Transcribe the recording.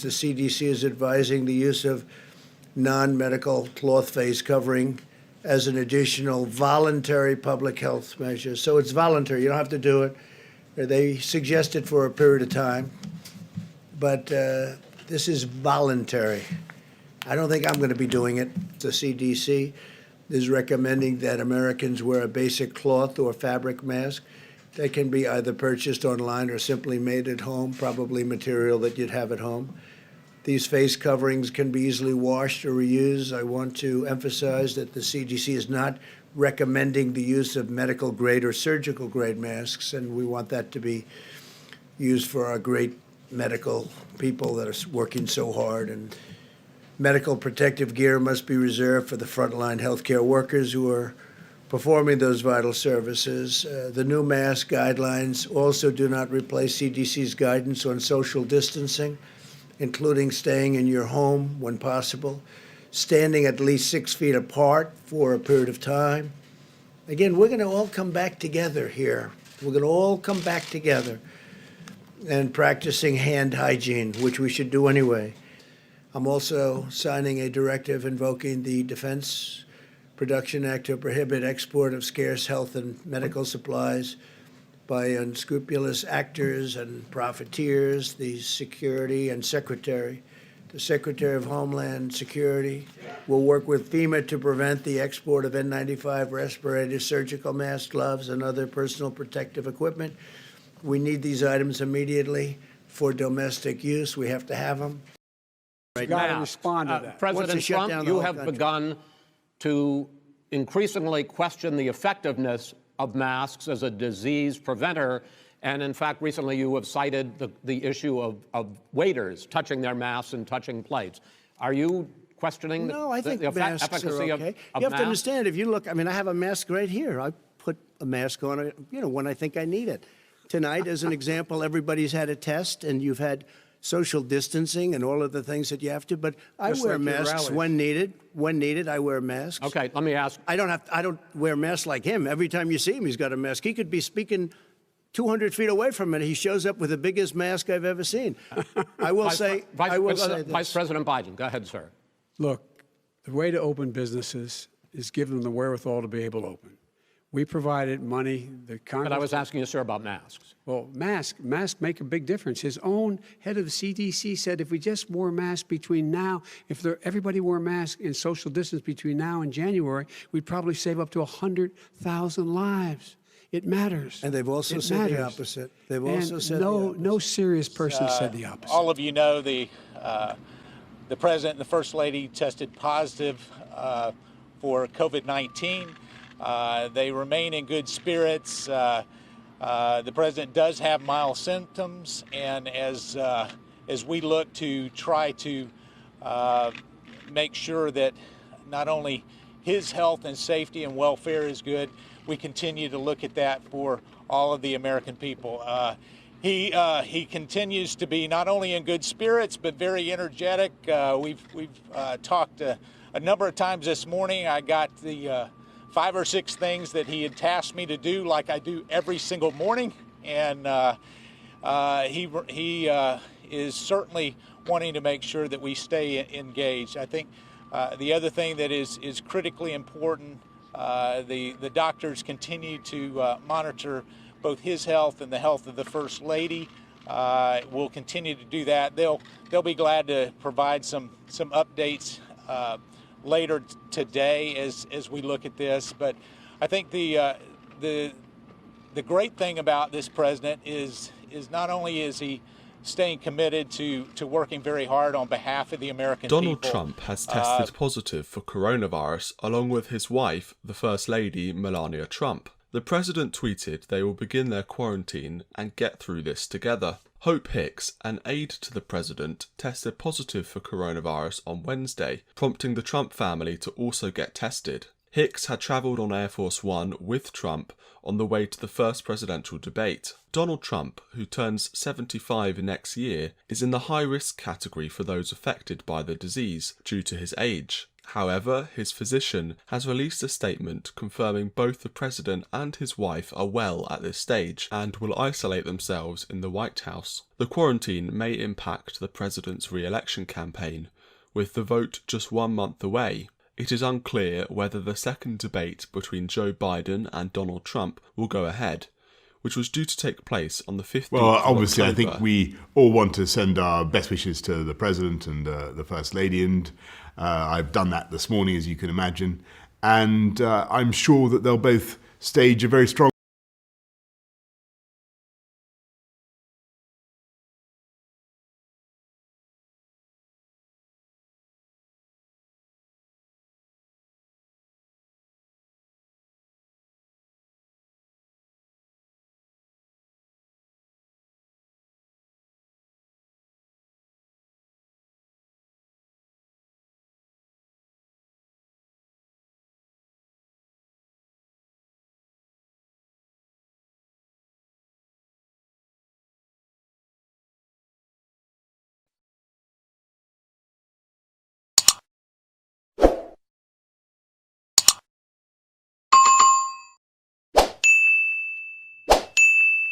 the CDC is advising the use of non-medical cloth face covering as an additional voluntary public health measure. So it's voluntary. You don't have to do it. They suggest it for a period of time, but this is voluntary. I don't think I'm going to be doing it. The CDC is recommending that Americans wear a basic cloth or fabric mask. They can be either purchased online or simply made at home, probably material that you'd have at home. These face coverings can be easily washed or reused. I want to emphasize that the CDC is not recommending the use of medical grade or surgical grade masks, and we want that to be used for our great medical people that are working so hard. And medical protective gear must be reserved for the frontline healthcare workers who are performing those vital services. The new mask guidelines also do not replace CDC's guidance on social distancing, including staying in your home when possible, standing at least 6 feet apart for a period of time. Again, we're going to all come back together here. We're going to all come back together and practicing hand hygiene, which we should do anyway. I'm also signing a directive invoking the Defense Production Act to prohibit export of scarce health and medical supplies by unscrupulous actors and profiteers. The Secretary of Homeland Security will work with FEMA to prevent the export of N95 respirators, surgical masks, gloves, and other personal protective equipment. We need these items immediately for domestic use. We have to have them. You've got to respond to that. President Trump, you have begun to increasingly question the effectiveness of masks as a disease preventer. And in fact, recently you have cited the issue of waiters touching their masks and touching plates. Are you questioning No, I think the masks efficacy are okay. of You have masks? to understand, if you look, I mean, I have a mask right here. I put a mask on, when I think I need it. Tonight, as an example, everybody's had a test, and you've had social distancing and all of the things that you have to, but I wear masks when needed. When needed, I wear masks. Okay, let me ask. I don't wear masks like him. Every time you see him, he's got a mask. He could be speaking 200 feet away from it. He shows up with the biggest mask I've ever seen. I will say this. Vice President Biden, go ahead, sir. Look, the way to open businesses is give them the wherewithal to be able to open. We provided money. The Congress. But I was asking you, sir, about masks. Well, masks make a big difference. His own head of the CDC said if we just wore masks between now, everybody wore masks and social distance between now and January, we'd probably save up to 100,000 lives. It matters. And they've also said the opposite. They've also said the opposite. No serious person said the opposite. All of you know the President and the First Lady tested positive for COVID-19. They remain in good spirits. The President does have mild symptoms, and as we look to try to make sure that not only his health and safety and welfare is good, we continue to look at that for all of the American people. He continues to be not only in good spirits but very energetic. We've talked a number of times this morning. I got the 5 or 6 things that he had tasked me to do, like I do every single morning, and he is certainly wanting to make sure that we stay engaged. I think the other thing that is critically important, the doctors continue to monitor both his health and the health of the First Lady. We'll continue to do that. They'll be glad to provide some updates later today as we look at this. But I think the great thing about this president is not only is he staying committed to working very hard on behalf of the American people. Donald Trump has tested positive for coronavirus along with his wife, the First Lady Melania Trump. The president tweeted they will begin their quarantine and get through this together. Hope Hicks, an aide to the president, tested positive for coronavirus on Wednesday, prompting the Trump family to also get tested. Hicks had travelled on Air Force One with Trump on the way to the first presidential debate. Donald Trump, who turns 75 next year, is in the high-risk category for those affected by the disease due to his age. However, his physician has released a statement confirming both the president and his wife are well at this stage and will isolate themselves in the White House. The quarantine may impact the president's re-election campaign, with the vote just 1 month away. It is unclear whether the second debate between Joe Biden and Donald Trump will go ahead, which was due to take place on the 15th Well, obviously, of October. I think we all want to send our best wishes to the President and the First Lady, and I've done that this morning, as you can imagine. And I'm sure that they'll both stage a very strong